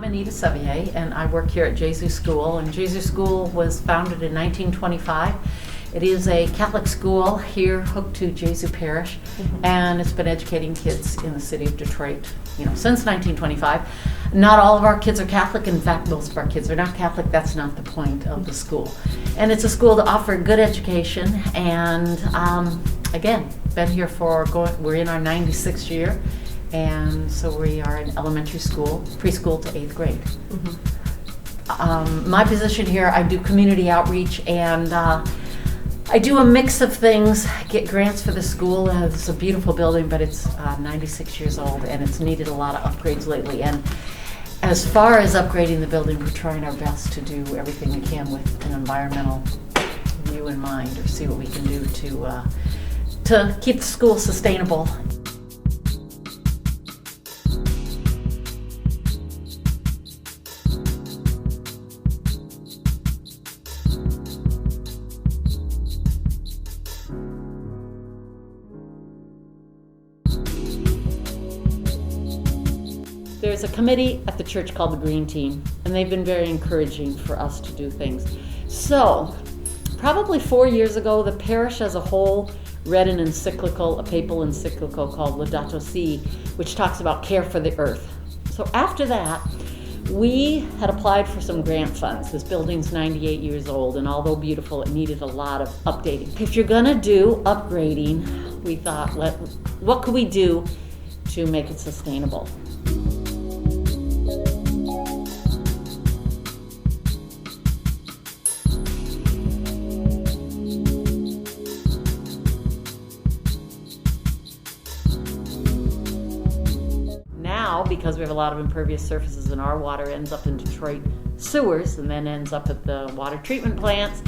Anita Sevier, and I work here at Gesu School. And Gesu School was founded in 1925. It is a Catholic school here hooked to Gesu Parish, and it's been educating kids in the city of Detroit, since 1925. Not all of our kids are Catholic. In fact, most of our kids are not Catholic. That's not the point of the school. And it's a school to offer good education. And again, been here we're in our 96th year. And so we are in elementary school, preschool to 8th grade. My position here, I do community outreach, and I do a mix of things, get grants for the school. It's a beautiful building, but it's 96 years old, and it's needed a lot of upgrades lately. And as far as upgrading the building, we're trying our best to do everything we can with an environmental view in mind, or see what we can do to keep the school sustainable. There's a committee at the church called the Green Team, and they've been very encouraging for us to do things. So, probably 4 years ago, the parish as a whole read an encyclical, a papal encyclical called Laudato Si, which talks about care for the earth. So after that, we had applied for some grant funds. This building's 98 years old, and although beautiful, it needed a lot of updating. If you're gonna do upgrading, we thought, what could we do to make it sustainable? Because we have a lot of impervious surfaces and our water ends up in Detroit sewers and then ends up at the water treatment plants,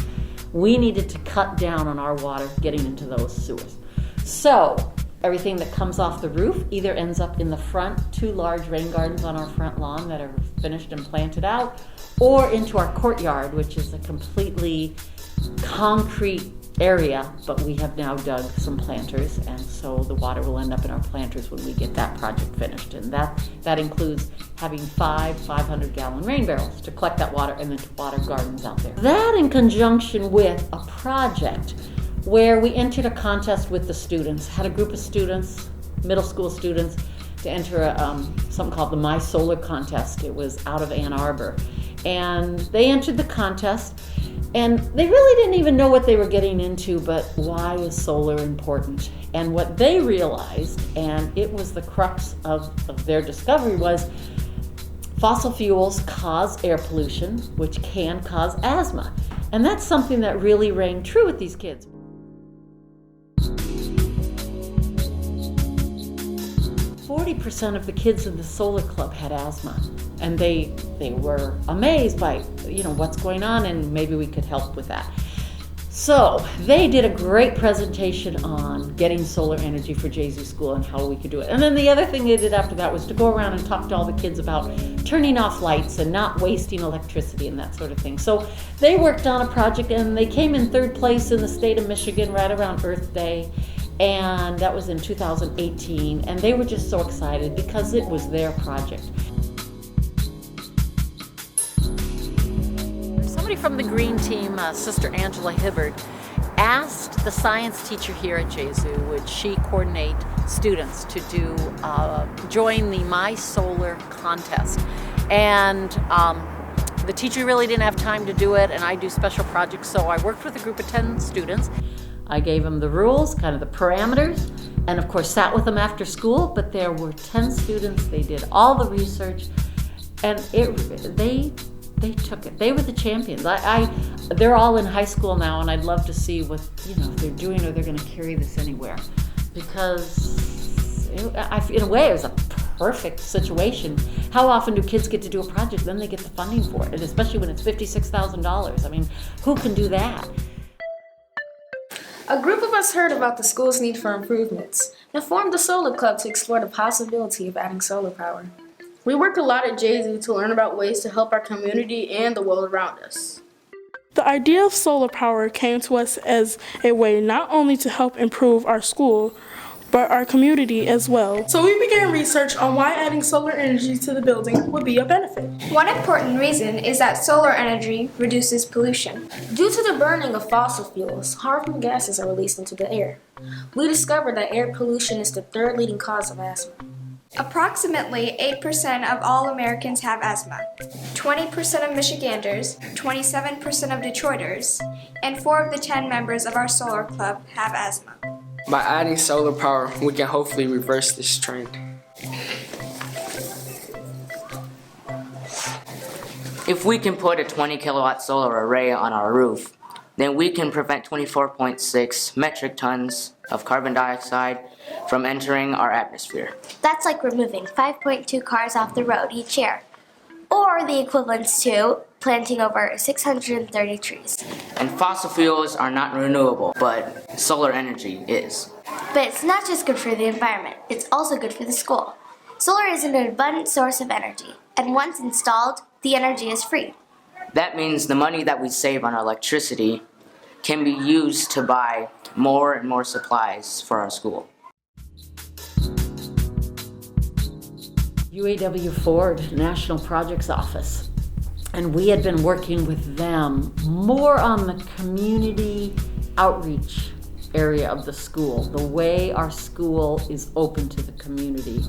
we needed to cut down on our water getting into those sewers. So everything that comes off the roof either ends up in the front, 2 large rain gardens on our front lawn that are finished and planted out, or into our courtyard, which is a completely concrete area, but we have now dug some planters, and so the water will end up in our planters when we get that project finished. And that includes having 5 500-gallon rain barrels to collect that water and then to water gardens out there. That in conjunction with a project where we entered a contest with the students, had a group of students, middle school students, to enter something called the My Solar Contest. It was out of Ann Arbor. And they entered the contest, and they really didn't even know what they were getting into, but why is solar important? And what they realized, and it was the crux of their discovery, was fossil fuels cause air pollution, which can cause asthma. And that's something that really rang true with these kids. % of the kids in the solar club had asthma, and they were amazed by what's going on, and maybe we could help with that. So they did a great presentation on getting solar energy for Gesu School and how we could do it. And then the other thing they did after that was to go around and talk to all the kids about turning off lights and not wasting electricity and that sort of thing. So they worked on a project, and they came in 3rd place in the state of Michigan right around Earth Day. And that was in 2018, and they were just so excited because it was their project. Somebody from the Green Team, Sister Angela Hibbard, asked the science teacher here at Gesu, would she coordinate students to join the My Solar contest. And the teacher really didn't have time to do it, and I do special projects, so I worked with a group of 10 students. I gave them the rules, kind of the parameters, and of course sat with them after school, but there were 10 students. They did all the research, and they took it. They were the champions. They're all in high school now, and I'd love to see what they're doing, or they're going to carry this anywhere, because in a way it was a perfect situation. How often do kids get to do a project, then they get the funding for it, and especially when it's $56,000. I mean, who can do that? A group of us heard about the school's need for improvements and formed a solar club to explore the possibility of adding solar power. We work a lot at Gesu to learn about ways to help our community and the world around us. The idea of solar power came to us as a way not only to help improve our school, but our community as well. So we began research on why adding solar energy to the building would be a benefit. One important reason is that solar energy reduces pollution. Due to the burning of fossil fuels, harmful gases are released into the air. We discovered that air pollution is the third leading cause of asthma. Approximately 8% of all Americans have asthma, 20% of Michiganders, 27% of Detroiters, and 4 of the 10 members of our solar club have asthma. By adding solar power, we can hopefully reverse this trend. If we can put a 20 kilowatt solar array on our roof, then we can prevent 24.6 metric tons of carbon dioxide from entering our atmosphere. That's like removing 5.2 cars off the road each year, or the equivalent to planting over 630 trees. And fossil fuels are not renewable, but solar energy is. But it's not just good for the environment, it's also good for the school. Solar is an abundant source of energy, and once installed, the energy is free. That means the money that we save on electricity can be used to buy more and more supplies for our school. UAW Ford National Projects Office. And we had been working with them more on the community outreach area of the school. The way our school is open to the community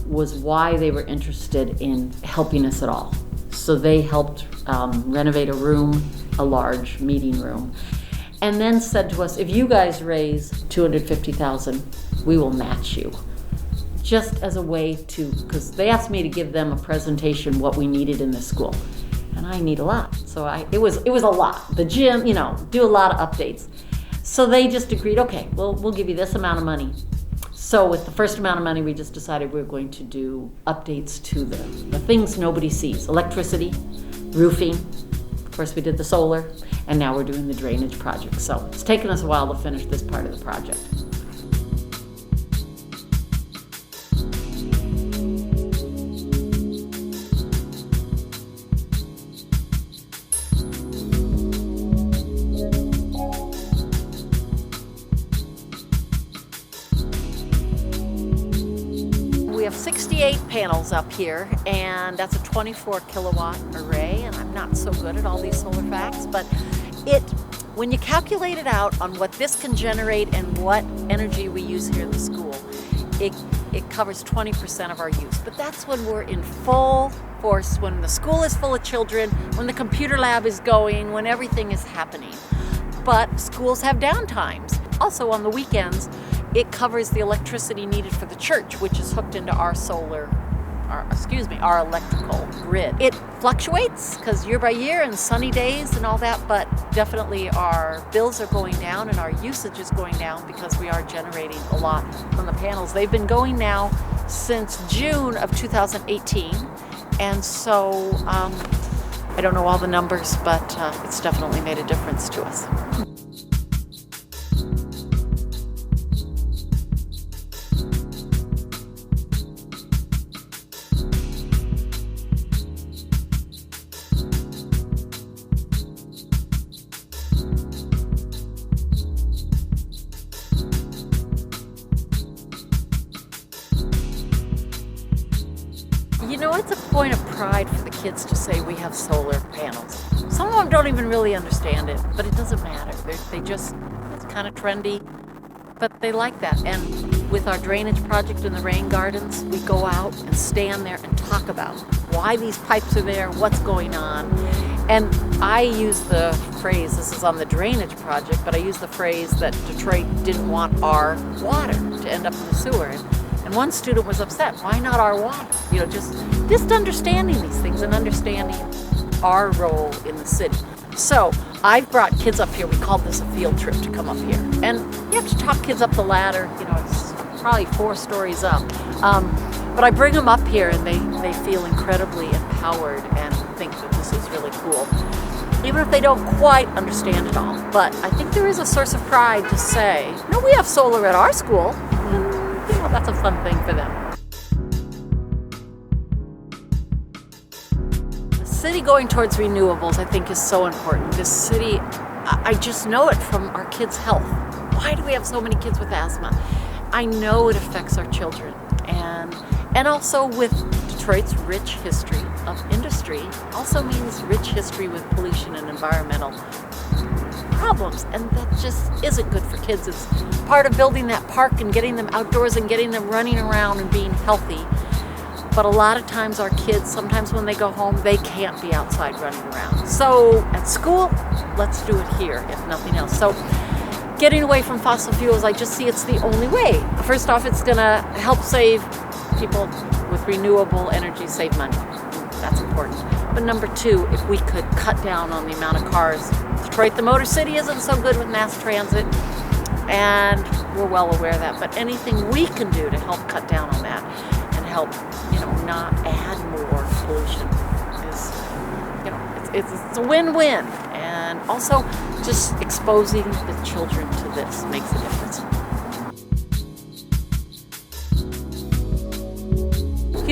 was why they were interested in helping us at all. So they helped renovate a room, a large meeting room, and then said to us, if you guys raise $250,000, we will match you. Just as a way to, because they asked me to give them a presentation what we needed in this school. And I need a lot. So it was a lot. The gym, do a lot of updates. So they just agreed, okay, we'll give you this amount of money. So with the first amount of money, we just decided we were going to do updates to the things nobody sees. Electricity, roofing, of course we did the solar, and now we're doing the drainage project. So it's taken us a while to finish this part of the project. We have 68 panels up here, and that's a 24 kilowatt array, and I'm not so good at all these solar facts, but when you calculate it out on what this can generate and what energy we use here in the school, it covers 20% of our use. But that's when we're in full force, when the school is full of children, when the computer lab is going, when everything is happening. But schools have downtimes. Also on the weekends, it covers the electricity needed for the church, which is hooked into our electrical grid. It fluctuates because year by year and sunny days and all that, but definitely our bills are going down and our usage is going down because we are generating a lot from the panels. They've been going now since June of 2018, and so I don't know all the numbers, but it's definitely made a difference to us. It's a point of pride for the kids to say we have solar panels. Some of them don't even really understand it, but it doesn't matter. It's kind of trendy, but they like that. And with our drainage project in the rain gardens, we go out and stand there and talk about why these pipes are there, what's going on. And I use the phrase, this is on the drainage project, but I use the phrase that Detroit didn't want our water to end up in the sewer. And one student was upset, why not our water? Just understanding these things and understanding our role in the city. So I've brought kids up here, we called this a field trip to come up here. And you have to talk kids up the ladder, it's probably 4 stories up. But I bring them up here and they feel incredibly empowered and think that this is really cool. Even if they don't quite understand it all. But I think there is a source of pride to say, no, we have solar at our school. That's a fun thing for them. The city going towards renewables, I think, is so important. This city, I just know it from our kids' health. Why do we have so many kids with asthma? I know it affects our children. And also with Detroit's rich history of industry also means rich history with pollution and environmental problems. And that just isn't good for kids. It's part of building that park and getting them outdoors and getting them running around and being healthy. But a lot of times our kids, sometimes when they go home, they can't be outside running around. So at school, let's do it here, if nothing else. So getting away from fossil fuels, I just see it's the only way. First off, it's gonna help save people with renewable energy, save money. That's important. But number two, if we could cut down on the amount of cars. Detroit, the Motor City, isn't so good with mass transit, and we're well aware of that. But anything we can do to help cut down on that and help, not add more pollution is, it's a win-win. And also, just exposing the children to this makes a difference.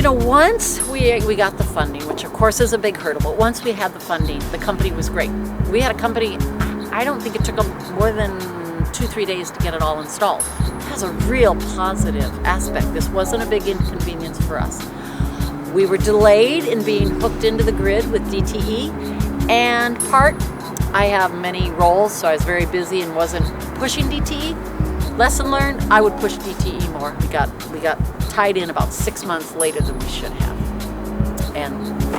Once we got the funding, which of course is a big hurdle, but once we had the funding, the company was great. We had a company, I don't think it took them more than 2-3 days to get it all installed. It has a real positive aspect. This wasn't a big inconvenience for us. We were delayed in being hooked into the grid with DTE, and I have many roles, so I was very busy and wasn't pushing DTE. Lesson learned, I would push DTE more. We got tied in about 6 months later than we should have.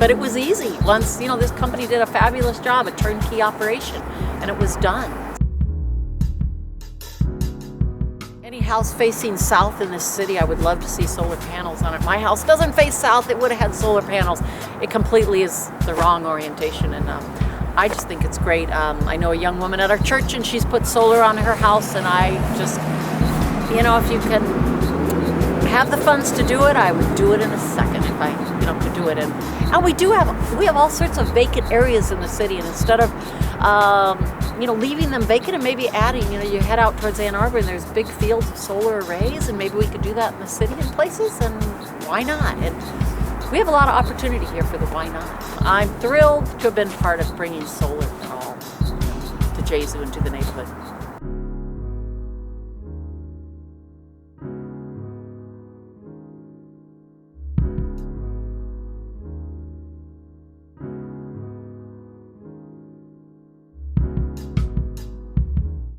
But it was easy. Once, this company did a fabulous job, a turnkey operation, and it was done. Any house facing south in this city, I would love to see solar panels on it. My house doesn't face south. It would have had solar panels. It completely is the wrong orientation, and I just think it's great. I know a young woman at our church, and she's put solar on her house, and I just, if you can have the funds to do it, I would do it in a second if I, could do it. And we have all sorts of vacant areas in the city, and instead of, leaving them vacant and maybe adding, you head out towards Ann Arbor and there's big fields of solar arrays, and maybe we could do that in the city in places, and why not? And we have a lot of opportunity here for the why not. I'm thrilled to have been part of bringing solar at all to Gesu and to the neighborhood.